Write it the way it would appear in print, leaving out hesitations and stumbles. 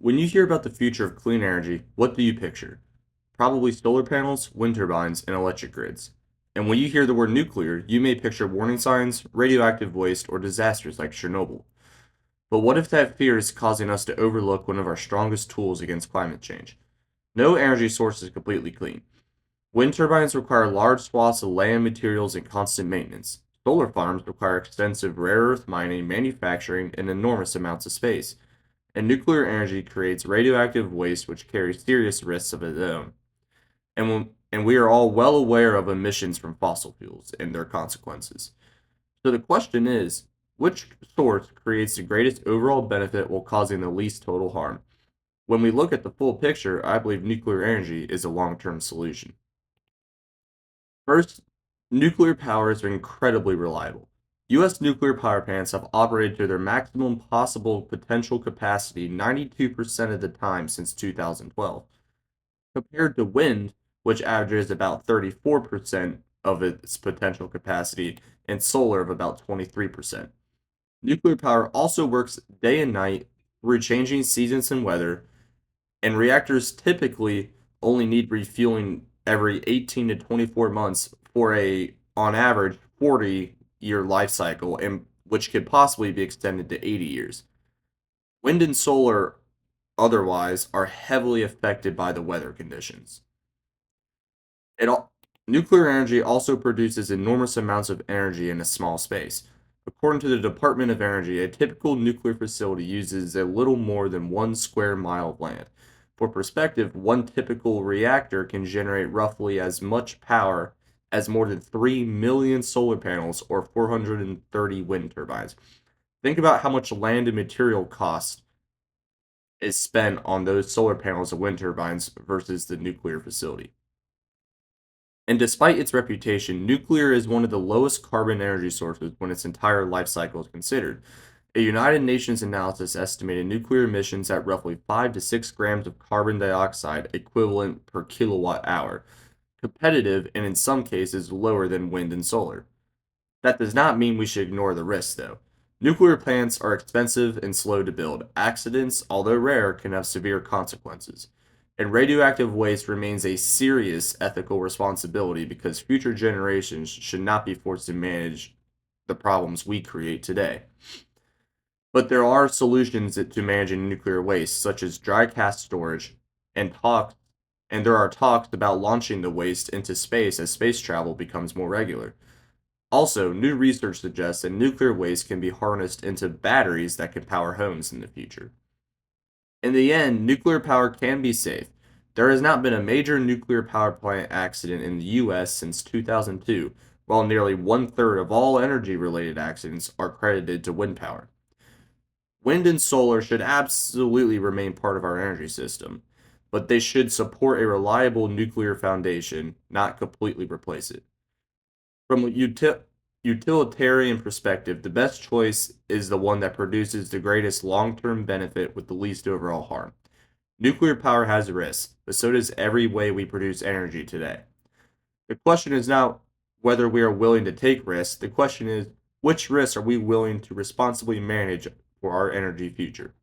When you hear about the future of clean energy, what do you picture? Probably solar panels, wind turbines, and electric grids. And when you hear the word nuclear, you may picture warning signs, radioactive waste, or disasters like Chernobyl. But what if that fear is causing us to overlook one of our strongest tools against climate change? No energy source is completely clean. Wind turbines require large swaths of land, materials, and constant maintenance. Solar farms require extensive rare earth mining, manufacturing, and enormous amounts of space. And nuclear energy creates radioactive waste which carries serious risks of its own. And we are all well aware of emissions from fossil fuels and their consequences. So the question is, which source creates the greatest overall benefit while causing the least total harm? When we look at the full picture, I believe nuclear energy is a long-term solution. First, nuclear power is incredibly reliable. U.S. nuclear power plants have operated to their maximum possible potential capacity 92% of the time since 2012, compared to wind, which averages about 34% of its potential capacity, and solar of about 23%. Nuclear power also works day and night through changing seasons and weather, and reactors typically only need refueling every 18 to 24 months for a, on average, 40-year life cycle, and which could possibly be extended to 80 years. Wind and solar, otherwise, are heavily affected by the weather conditions. It all, Nuclear energy also produces enormous amounts of energy in a small space. According to the Department of Energy, a typical nuclear facility uses a little more than 1 square mile of land. For perspective, one typical reactor can generate roughly as much power as more than 3 million solar panels or 430 wind turbines. Think about how much land and material cost is spent on those solar panels and wind turbines versus the nuclear facility. And despite its reputation, nuclear is one of the lowest carbon energy sources when its entire life cycle is considered. A United Nations analysis estimated nuclear emissions at roughly 5 to 6 grams of carbon dioxide equivalent per kilowatt hour, competitive and in some cases lower than wind and solar. That does not mean we should ignore the risks, though. Nuclear plants are expensive and slow to build. Accidents, although rare, can have severe consequences. And radioactive waste remains a serious ethical responsibility because future generations should not be forced to manage the problems we create today. But there are solutions to managing nuclear waste, such as dry cask storage, and talks, and there are talks about launching the waste into space as space travel becomes more regular. Also, new research suggests that nuclear waste can be harnessed into batteries that can power homes in the future. In the end, nuclear power can be safe. There has not been a major nuclear power plant accident in the US since 2002, while nearly one-third of all energy related accidents are credited to wind power. Wind and solar should absolutely remain part of our energy system, but they should support a reliable nuclear foundation, not completely replace it. From a utilitarian perspective, the best choice is the one that produces the greatest long term benefit with the least overall harm. Nuclear power has risks, but so does every way we produce energy today. The question is not whether we are willing to take risks, the question is which risks are we willing to responsibly manage for our energy future.